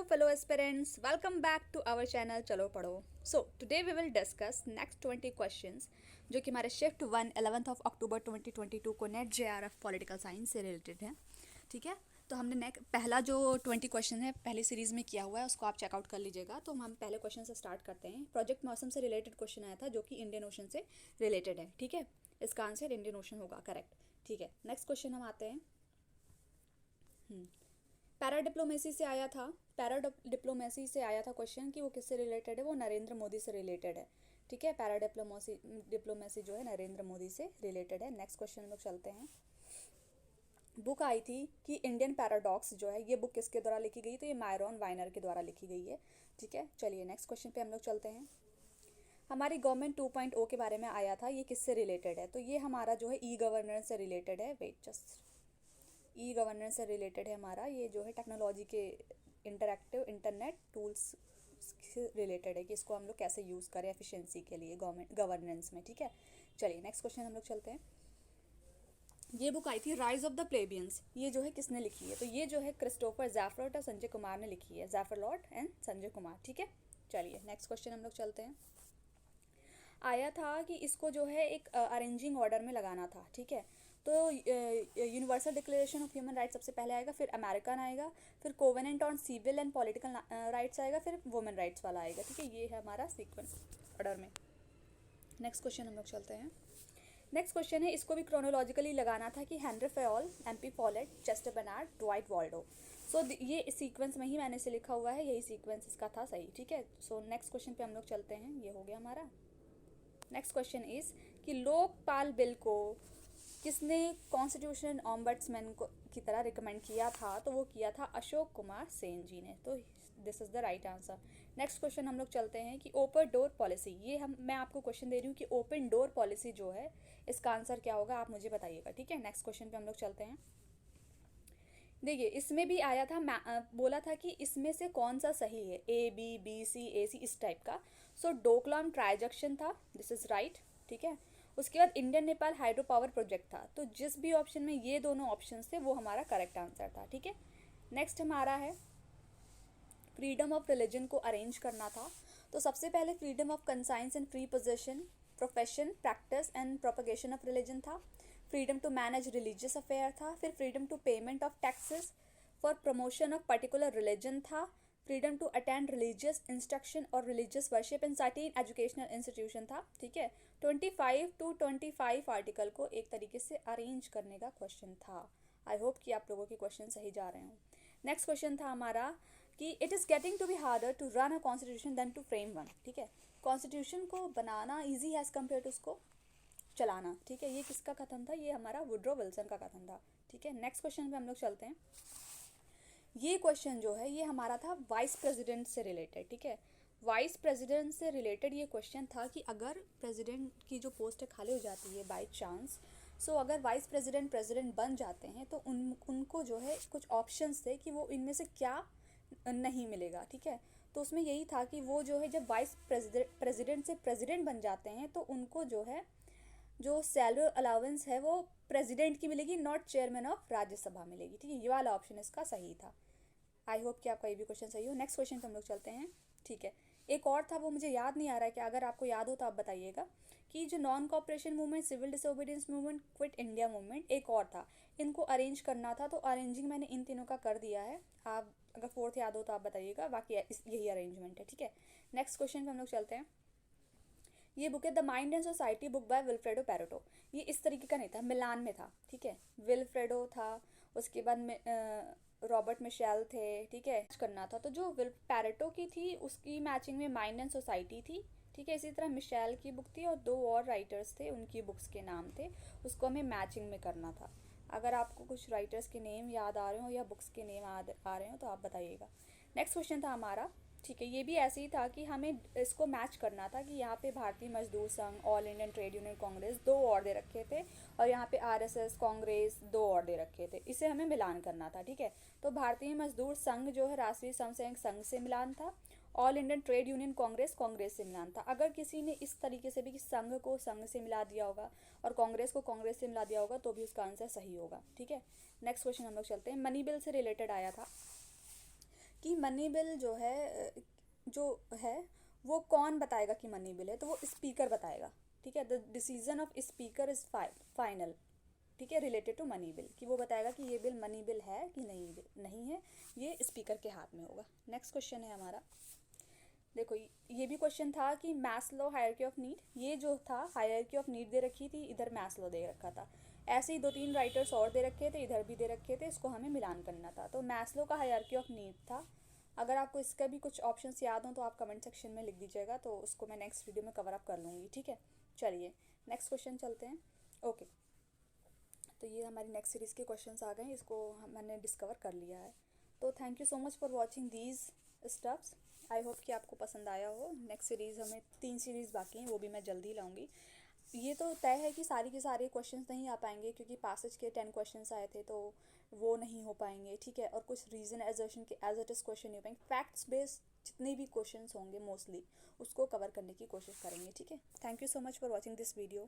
fellow aspirants, welcome back to our channel चलो पढ़ो. So today we will discuss next 20 questions जो कि हमारे शिफ्ट 1 11 अक्टूबर 2022 को नेट JRF पॉलिटिकल साइंस से रिलेटेड है. ठीक है, तो हमने पहला जो 20 क्वेश्चन है पहली सीरीज़ में किया हुआ है उसको आप चेकआउट कर लीजिएगा. तो हम पहले क्वेश्चन से स्टार्ट करते हैं. प्रोजेक्ट मौसम से रिलेटेड क्वेश्चन आया था जो कि इंडियन ओशन से रिलेटेड है. ठीक है, इसका आंसर इंडियन ओशन होगा करेक्ट. ठीक है, नेक्स्ट क्वेश्चन हम आते हैं. पैरा डिप्लोमेसी से आया था. पैरा डिप्लोमेसी से आया था क्वेश्चन कि वो किससे रिलेटेड है. वो नरेंद्र मोदी से रिलेटेड है. ठीक है, पैरा डिप्लोमेसी जो है नरेंद्र मोदी से रिलेटेड है. नेक्स्ट क्वेश्चन हम लोग चलते हैं. बुक आई थी कि इंडियन पैराडॉक्स जो है ये बुक किसके द्वारा लिखी गई. तो ये मायरॉन वाइनर के द्वारा लिखी गई है. ठीक है, चलिए नेक्स्ट क्वेश्चन पे हम लोग चलते हैं. हमारी गवर्नमेंट 2.0 के बारे में आया था. ये किससे रिलेटेड है. तो ये हमारा जो है ई गवर्नेंस से रिलेटेड है. वेट जस्ट, ई गवर्नेंस से रिलेटेड है हमारा. ये जो है टेक्नोलॉजी के इंटरैक्टिव इंटरनेट टूल्स से रिलेटेड है कि इसको हम लोग कैसे यूज़ करें एफिशिएंसी के लिए गवर्नेंस में. ठीक है, चलिए नेक्स्ट क्वेश्चन हम लोग चलते हैं. ये बुक आई थी राइज ऑफ द प्लेबियंस. ये जो है किसने लिखी है. तो ये जो है क्रिस्टोफर ज़ैफरलॉट और संजय कुमार ने लिखी है. ज़ैफरलॉट एंड संजय कुमार. ठीक है, चलिए नेक्स्ट क्वेश्चन हम लोग चलते हैं. आया था कि इसको जो है एक अरेंजिंग ऑर्डर में लगाना था. ठीक है, तो universal declaration of human rights सबसे पहले आएगा, फिर अमेरिकन आएगा, फिर covenant on civil and political rights आएगा, फिर वुमेन राइट्स वाला आएगा. ठीक है, ये है हमारा सीक्वेंस ऑर्डर में. नेक्स्ट क्वेश्चन हम लोग चलते हैं. नेक्स्ट क्वेश्चन है, इसको भी क्रोनोलॉजिकली लगाना था कि Henry Fayol, M P Follett, Chester Barnard, Dwight Waldo. So ये सीक्वेंस में ही मैंने से लिखा हुआ है, यही सीक्वेंस इसका था सही. ठीक है, सो नेक्स्ट क्वेश्चन पे हम लोग चलते हैं. ये हो गया हमारा. नेक्स्ट क्वेश्चन इज कि लोकपाल बिल को किसने कॉन्स्टिट्यूशन ऑम्बड्समैन को की तरह रिकमेंड किया था. तो वो किया था अशोक कुमार सेन जी ने. तो this is the right answer. Next question हम लोग चलते हैं कि ओपन डोर पॉलिसी. ये मैं आपको क्वेश्चन दे रही हूँ कि ओपन डोर पॉलिसी जो है इसका आंसर क्या होगा, आप मुझे बताइएगा. ठीक है, नेक्स्ट क्वेश्चन पे हम लोग चलते हैं. देखिए, इसमें भी आया था, बोला था कि इसमें से कौन सा सही है, A B B C A C इस टाइप का. सो डोकलाम ट्राइजेक्शन था, दिस इज़ राइट. ठीक है, उसके बाद Indian Nepal hydro power project था. तो जिस भी ऑप्शन में ये दोनों ऑप्शन थे वो हमारा करेक्ट आंसर था. ठीक है, नेक्स्ट हमारा है फ्रीडम ऑफ रिलीजन को अरेंज करना था. तो सबसे पहले freedom of conscience and free possession, profession, practice and propagation of religion था. Freedom to manage religious affair था. फिर freedom to payment of taxes for promotion of particular religion था. Freedom to attend religious instruction और religious worship in certain educational institution था. ठीक है, 25 to 25 article को एक तरीके से अरेंज करने का क्वेश्चन था. आई होप कि आप लोगों के क्वेश्चन सही जा रहे हों. नेक्स्ट क्वेश्चन था हमारा कि it is getting to be harder to run a constitution than to frame one. ठीक है, कॉन्स्टिट्यूशन को बनाना ईजी हैज़ कम्पेयर टू उसको चलाना. ठीक है, ये किसका कथन था, ये हमारा वुड्रो विल्सन का कथन था. ठीक है, नेक्स्ट क्वेश्चन पे हम लोग चलते हैं. ये क्वेश्चन जो है ये हमारा था वाइस प्रेसिडेंट से रिलेटेड. ठीक है, वाइस प्रेसिडेंट से रिलेटेड ये क्वेश्चन था कि अगर प्रेसिडेंट की जो पोस्ट है खाली हो जाती है बाय चांस, सो अगर वाइस प्रेसिडेंट बन जाते हैं तो उनको जो है कुछ ऑप्शंस थे कि वो इनमें से क्या नहीं मिलेगा. ठीक है, तो उसमें यही था कि वो जो है जब वाइस प्रेसिडेंट से प्रेसिडेंट बन जाते हैं तो उनको जो है जो सैलरी अलाउंस है वो प्रेसिडेंट की मिलेगी, नॉट चेयरमैन ऑफ राज्यसभा मिलेगी. ठीक है, ये वाला ऑप्शन इसका सही था. आई होप कि आपका ये भी क्वेश्चन सही हो. नेक्स्ट क्वेश्चन पे हम लोग चलते हैं. ठीक है, एक और था वो मुझे याद नहीं आ रहा है कि अगर आपको याद हो तो आप बताइएगा कि जो non cooperation movement, civil disobedience movement, quit India movement, एक और था, इनको अरेंज करना था. तो अरेंजिंग मैंने इन तीनों का कर दिया है. आप अगर फोर्थ याद हो तो आप बताइएगा, बाकी यही अरेंजमेंट है. ठीक है, नेक्स्ट क्वेश्चन पे हम लोग चलते हैं. ये बुक है the mind and society book by Vilfredo Pareto. ये इस तरीके का नहीं था, मिलान में था. ठीक है, विल्फ्रेडो था, उसके बाद रॉबर्ट मिशेल थे. ठीक है, करना था. तो जो पैरेटो की थी उसकी मैचिंग में माइंड एंड सोसाइटी थी. ठीक है, इसी तरह मिशेल की बुक थी और दो और राइटर्स थे, उनकी बुक्स के नाम थे, उसको हमें मैचिंग में करना था. अगर आपको कुछ राइटर्स के नेम याद आ रहे हो या बुक्स के नेम आ रहे हो तो आप बताइएगा. नेक्स्ट क्वेश्चन था हमारा. ठीक है, ये भी ऐसे ही था कि हमें इसको मैच करना था कि यहाँ पे भारतीय मजदूर संघ, all Indian trade union Congress दो और दे रखे थे और यहाँ पे आरएसएस कांग्रेस दो और दे रखे थे. इसे हमें मिलान करना था. ठीक है, तो भारतीय मजदूर संघ जो है राष्ट्रीय स्वयंसेवक संघ से मिलान था, all Indian trade union Congress Congress से मिलान था. अगर किसी ने इस तरीके से भी कि संघ को संघ से मिला दिया होगा और कांग्रेस को कांग्रेस से मिला दिया होगा तो भी उसका आंसर सही होगा. ठीक है, नेक्स्ट क्वेश्चन हम लोग चलते हैं. मनी बिल से रिलेटेड आया था कि मनी बिल जो है वो कौन बताएगा कि मनी बिल है, तो वो स्पीकर बताएगा। ठीक है, the decision of speaker is final. ठीक है, रिलेटेड टू मनी बिल, कि वो बताएगा कि ये बिल मनी बिल है कि नहीं है, ये स्पीकर के हाथ में होगा। नेक्स्ट क्वेश्चन है हमारा, देखो ये भी क्वेश्चन था कि मैस्लो हायरार्की ऑफ नीड, ये जो था हायरार्की ऑफ नीड दे रखी थी, इधर मैस्लो दे रखा था। ऐसे ही दो तीन राइटर्स और दे रखे थे, इधर भी दे रखे थे, इसको हमें मिलान करना था। तो मैस्लो का हायरार्की ऑफ नीड था। अगर आपको इसका भी कुछ ऑप्शंस याद हो तो आप कमेंट सेक्शन में लिख दीजिएगा, तो उसको मैं नेक्स्ट वीडियो में कवर अप कर लूँगी। ठीक है, चलिए नेक्स्ट क्वेश्चन चलते हैं। ओके, तो ये हमारी नेक्स्ट सीरीज़ के क्वेश्चंस आ गए हैं, इसको मैंने डिस्कवर कर लिया है। तो thank you so much for watching these stuffs. I hope कि आपको पसंद आया हो। नेक्स्ट सीरीज़, हमें 3 सीरीज़ बाकी हैं, वो भी मैं जल्दी लाऊंगी। ये तो तय है कि सारी के सारे क्वेश्चंस नहीं आ पाएंगे, क्योंकि पासेज के 10 क्वेश्चंस आए थे, तो वो नहीं हो पाएंगे। ठीक है, और कुछ रीज़न एजर्शन के एज इट इज़ क्वेश्चन नहीं हो पाएंगे। फैक्ट्स बेस्ड जितने भी क्वेश्चंस होंगे मोस्टली उसको कवर करने की कोशिश करेंगे। ठीक है, thank you so much for watching this video.